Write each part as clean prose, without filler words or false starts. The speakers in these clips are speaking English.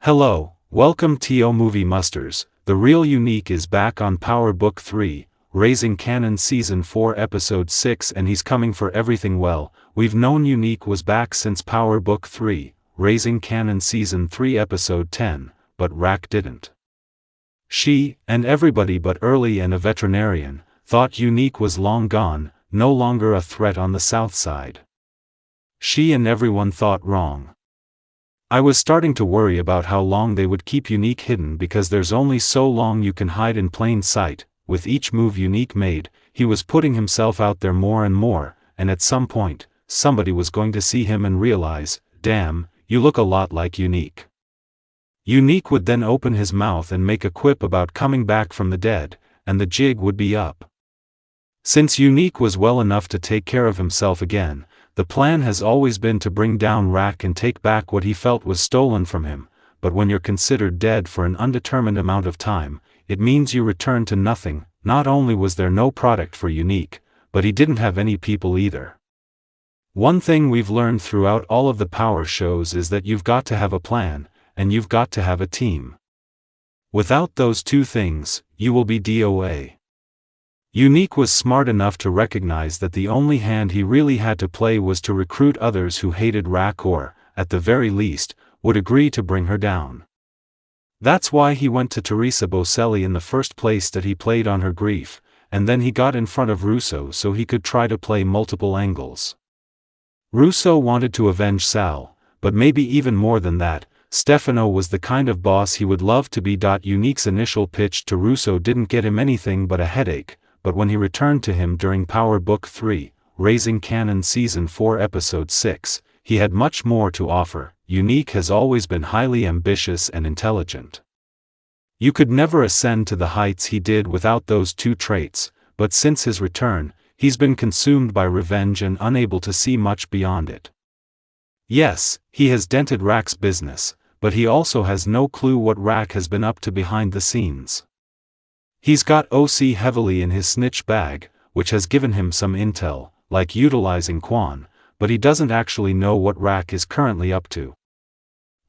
Hello, welcome to Movie Musters. The real Unique is back on Power Book 3, Raising Kanan Season 4 Episode 6, and he's coming for everything. Well, we've known Unique was back since Power Book 3, Raising Kanan Season 3 Episode 10, but Raq didn't. She, and everybody but Early and a veterinarian, thought Unique was long gone, no longer a threat on the south side. She and everyone thought wrong. I was starting to worry about how long they would keep Unique hidden, because there's only so long you can hide in plain sight. With each move Unique made, he was putting himself out there more and more, and at some point, somebody was going to see him and realize, damn, you look a lot like Unique. Unique would then open his mouth and make a quip about coming back from the dead, and the jig would be up. Since Unique was well enough to take care of himself again, the plan has always been to bring down Raq and take back what he felt was stolen from him, but when you're considered dead for an undetermined amount of time, it means you return to nothing. Not only was there no product for Unique, but he didn't have any people either. One thing we've learned throughout all of the Power shows is that you've got to have a plan, and you've got to have a team. Without those two things, you will be DOA. Unique was smart enough to recognize that the only hand he really had to play was to recruit others who hated Raq or, at the very least, would agree to bring her down. That's why he went to Teresa Bocelli in the first place, that he played on her grief, and then he got in front of Russo so he could try to play multiple angles. Russo wanted to avenge Sal, but maybe even more than that, Stefano was the kind of boss he would love to be. Unique's initial pitch to Russo didn't get him anything but a headache, but when he returned to him during Power Book 3, Raising Kanan Season 4 Episode 6, he had much more to offer. Unique has always been highly ambitious and intelligent. You could never ascend to the heights he did without those two traits, but since his return, he's been consumed by revenge and unable to see much beyond it. Yes, he has dented Raq's business, but he also has no clue what Raq has been up to behind the scenes. He's got OC heavily in his snitch bag, which has given him some intel, like utilizing Quan, but he doesn't actually know what Raq is currently up to.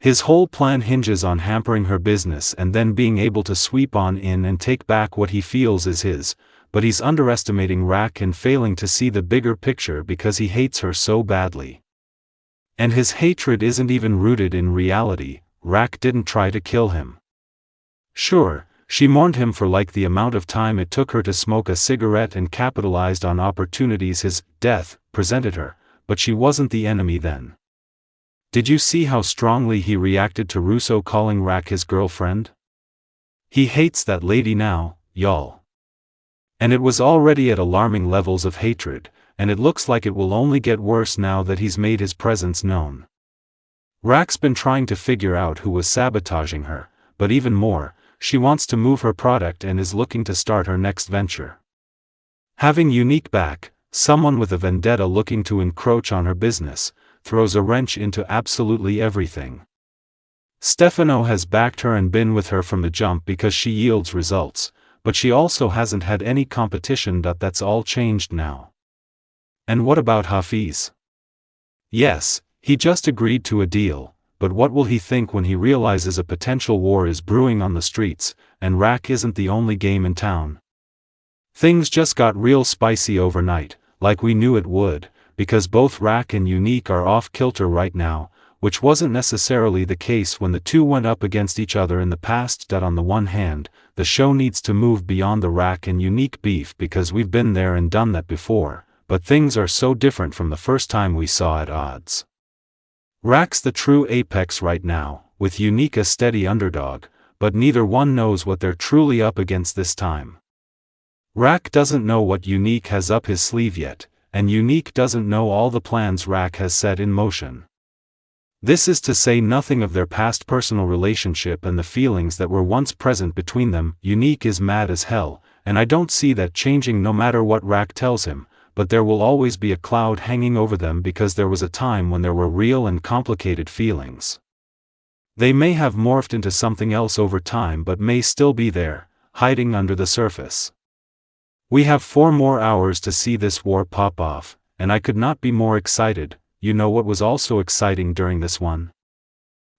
His whole plan hinges on hampering her business and then being able to sweep on in and take back what he feels is his, but he's underestimating Raq and failing to see the bigger picture because he hates her so badly. And his hatred isn't even rooted in reality. Raq didn't try to kill him. Sure, she mourned him for like the amount of time it took her to smoke a cigarette and capitalized on opportunities his death presented her, but she wasn't the enemy then. Did you see how strongly he reacted to Russo calling Raq his girlfriend? He hates that lady now, y'all. And it was already at alarming levels of hatred, and it looks like it will only get worse now that he's made his presence known. Raq's been trying to figure out who was sabotaging her, but even more, she wants to move her product and is looking to start her next venture. Having Unique back, someone with a vendetta looking to encroach on her business, throws a wrench into absolutely everything. Stefano has backed her and been with her from the jump because she yields results, but she also hasn't had any competition. That's all changed now. And what about Hafiz? Yes, he just agreed to a deal, but what will he think when he realizes a potential war is brewing on the streets, and Raq isn't the only game in town? Things just got real spicy overnight, like we knew it would, because both Raq and Unique are off kilter right now, which wasn't necessarily the case when the two went up against each other in the past. On the one hand, the show needs to move beyond the Raq and Unique beef because we've been there and done that before, but things are so different from the first time we saw at odds. Raq's the true apex right now, with Unique a steady underdog, but neither one knows what they're truly up against this time. Raq doesn't know what Unique has up his sleeve yet, and Unique doesn't know all the plans Raq has set in motion. This is to say nothing of their past personal relationship and the feelings that were once present between them. Unique is mad as hell, and I don't see that changing no matter what Raq tells him, but there will always be a cloud hanging over them because there was a time when there were real and complicated feelings. They may have morphed into something else over time but may still be there, hiding under the surface. We have 4 more hours to see this war pop off, and I could not be more excited. You know what was also exciting during this one?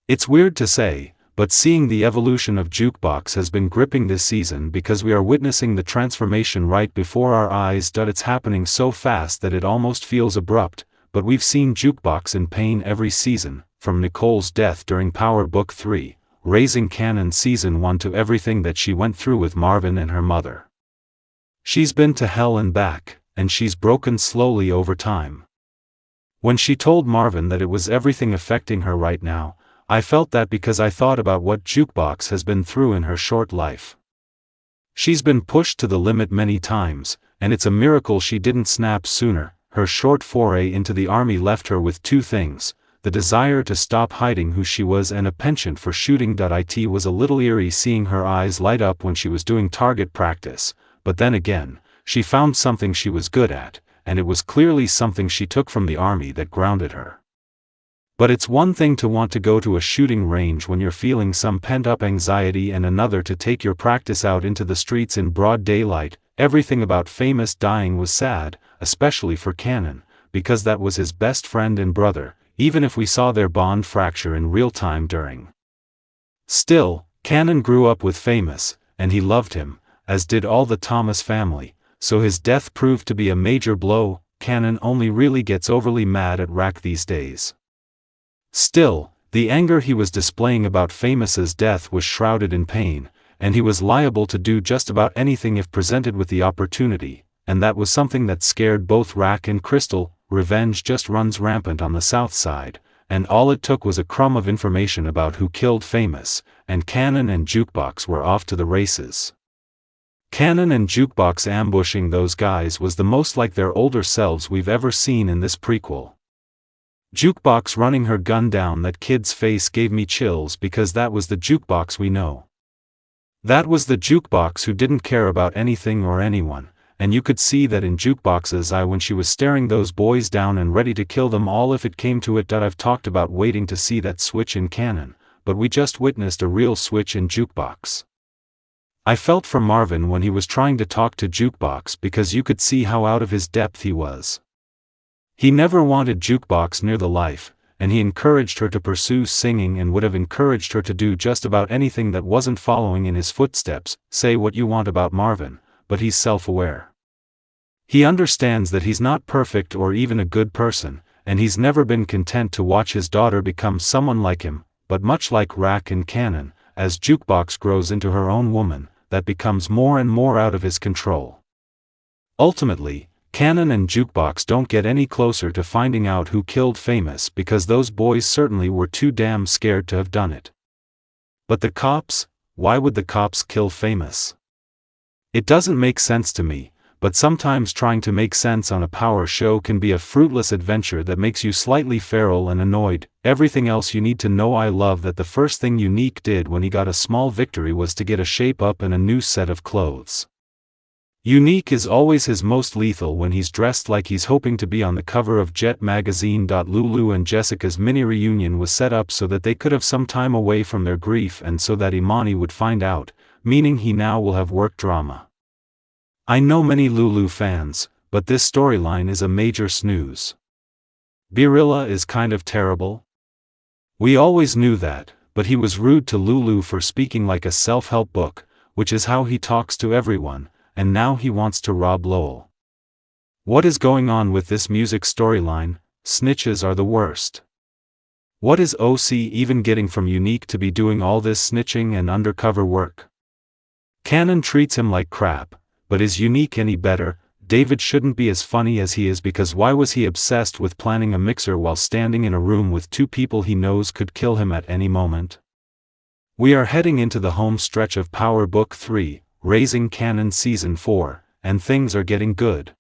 It's weird to say, but seeing the evolution of Jukebox has been gripping this season because we are witnessing the transformation right before our eyes. It's happening so fast that it almost feels abrupt, but we've seen Jukebox in pain every season, from Nicole's death during Power Book 3, Raising Kanan Season 1 to everything that she went through with Marvin and her mother. She's been to hell and back, and she's broken slowly over time. When she told Marvin that it was everything affecting her right now, I felt that because I thought about what Jukebox has been through in her short life. She's been pushed to the limit many times, and it's a miracle she didn't snap sooner. Her short foray into the army left her with two things: the desire to stop hiding who she was and a penchant for shooting. It was a little eerie seeing her eyes light up when she was doing target practice, but then again, she found something she was good at, and it was clearly something she took from the army that grounded her. But it's one thing to want to go to a shooting range when you're feeling some pent-up anxiety, and another to take your practice out into the streets in broad daylight. Everything about Famous dying was sad, especially for Kanan, because that was his best friend and brother, even if we saw their bond fracture in real time during. Still, Kanan grew up with Famous, and he loved him, as did all the Thomas family, so his death proved to be a major blow. Kanan only really gets overly mad at Raq these days. Still, the anger he was displaying about Famous's death was shrouded in pain, and he was liable to do just about anything if presented with the opportunity, and that was something that scared both Raq and Krystal. Revenge just runs rampant on the South Side, and all it took was a crumb of information about who killed Famous, and Kanan and Jukebox were off to the races. Kanan and Jukebox ambushing those guys was the most like their older selves we've ever seen in this prequel. Jukebox running her gun down that kid's face gave me chills because that was the Jukebox we know. That was the Jukebox who didn't care about anything or anyone, and you could see that in Jukebox's eye when she was staring those boys down and ready to kill them all if it came to it. I've talked about waiting to see that switch in Kanan, but we just witnessed a real switch in Jukebox. I felt for Marvin when he was trying to talk to Jukebox because you could see how out of his depth he was. He never wanted Jukebox near the life, and he encouraged her to pursue singing and would have encouraged her to do just about anything that wasn't following in his footsteps. Say what you want about Marvin, but he's self-aware. He understands that he's not perfect or even a good person, and he's never been content to watch his daughter become someone like him, but much like Raq and Kanan, as Jukebox grows into her own woman, that becomes more and more out of his control. Ultimately, Kanan and Jukebox don't get any closer to finding out who killed Famous because those boys certainly were too damn scared to have done it. But the cops? Why would the cops kill Famous? It doesn't make sense to me, but sometimes trying to make sense on a power show can be a fruitless adventure that makes you slightly feral and annoyed. Everything else you need to know. I love that the first thing Unique did when he got a small victory was to get a shape up and a new set of clothes. Unique is always his most lethal when he's dressed like he's hoping to be on the cover of Jet magazine. Lulu and Jessica's mini reunion was set up so that they could have some time away from their grief and so that Imani would find out, meaning he now will have work drama. I know many Lulu fans, but this storyline is a major snooze. Birilla is kind of terrible. We always knew that, but he was rude to Lulu for speaking like a self-help book, which is how he talks to everyone, and now he wants to rob Lowell. What is going on with this music storyline? Snitches are the worst. What is OC even getting from Unique to be doing all this snitching and undercover work? Kanan treats him like crap, but is Unique any better? David shouldn't be as funny as he is because why was he obsessed with planning a mixer while standing in a room with two people he knows could kill him at any moment? We are heading into the home stretch of Power Book 3, Raising Kanan Season 4, and things are getting good.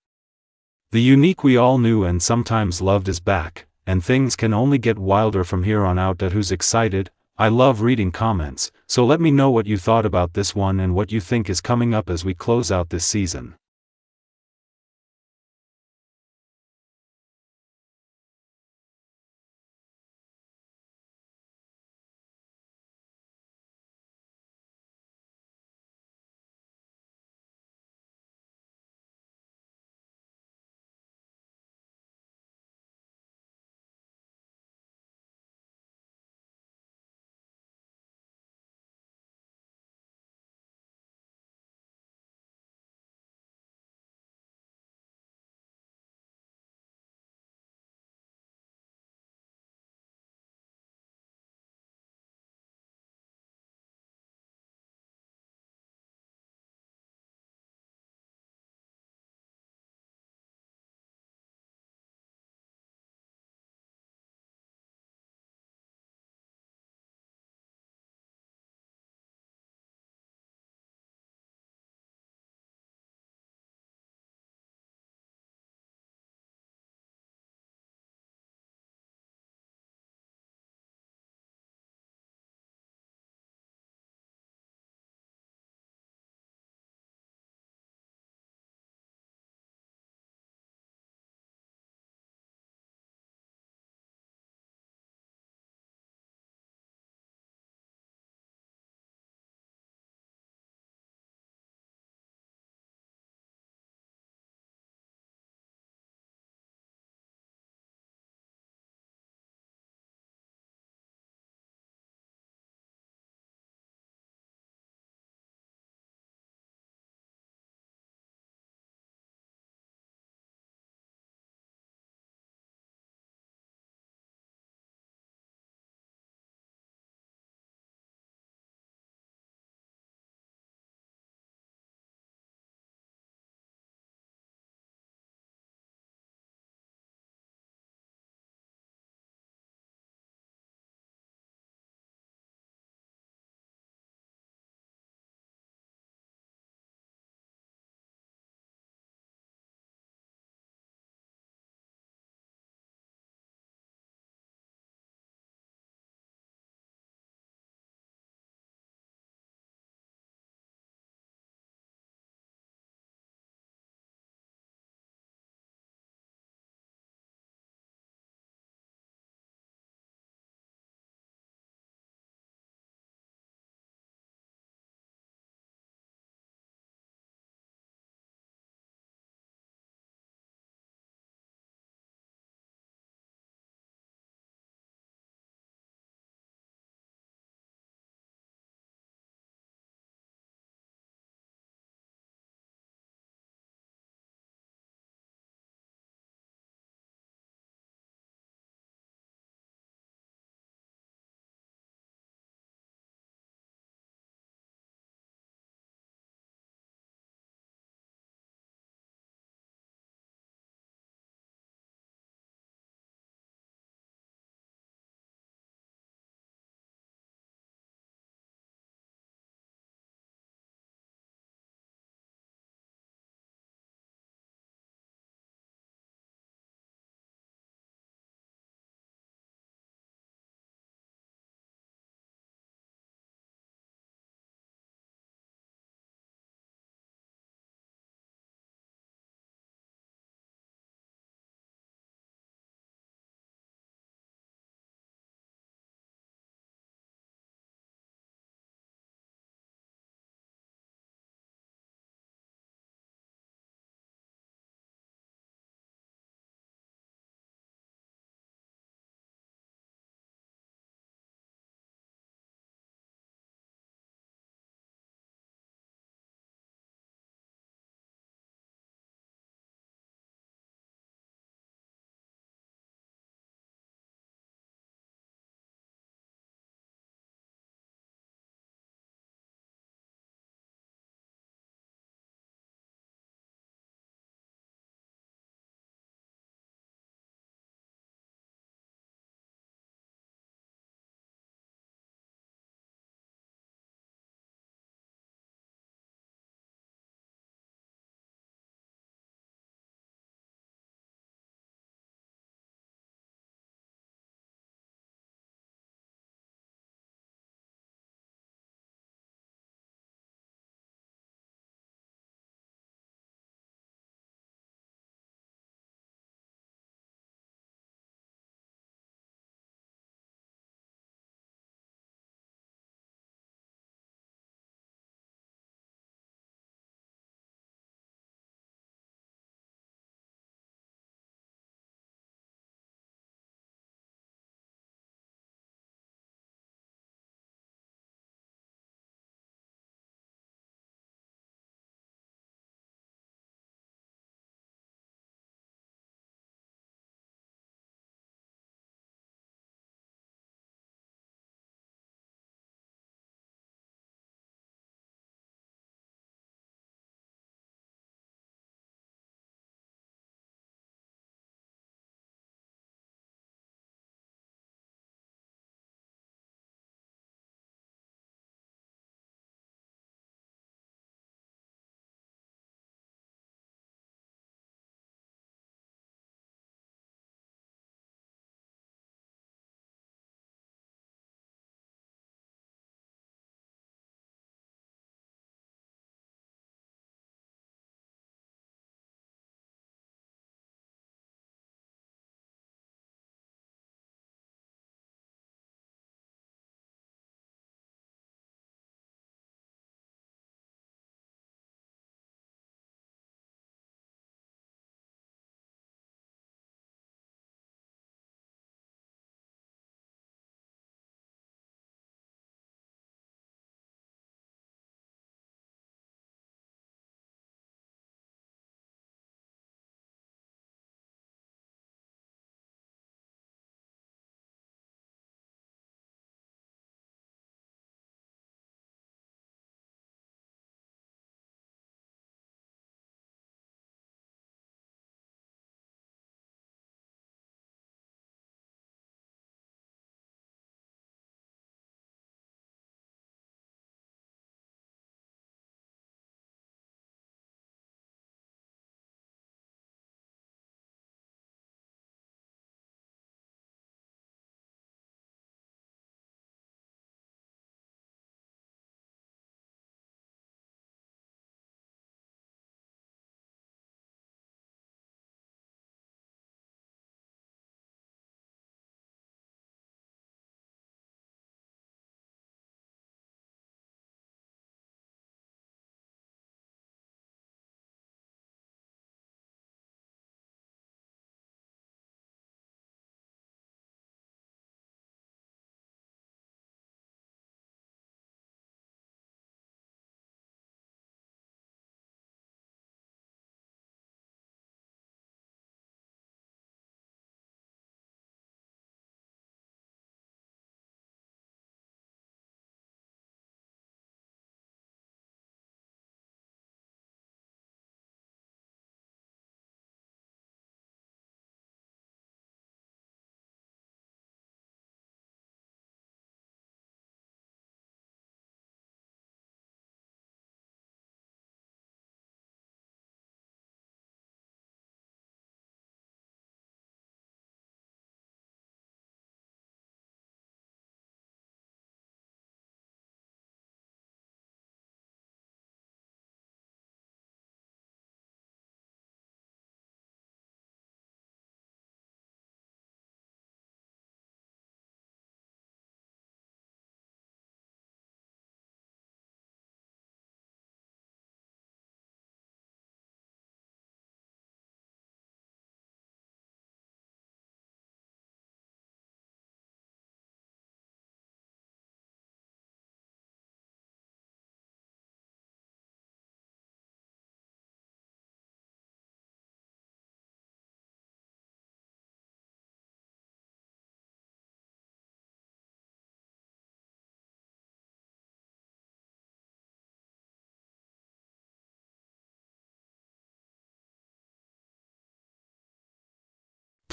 The Unique we all knew and sometimes loved is back, and things can only get wilder from here on out. Who's excited? I love reading comments, so let me know what you thought about this one and what you think is coming up as we close out this season.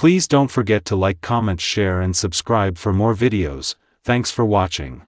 Please don't forget to like, comment, share and subscribe for more videos. Thanks for watching.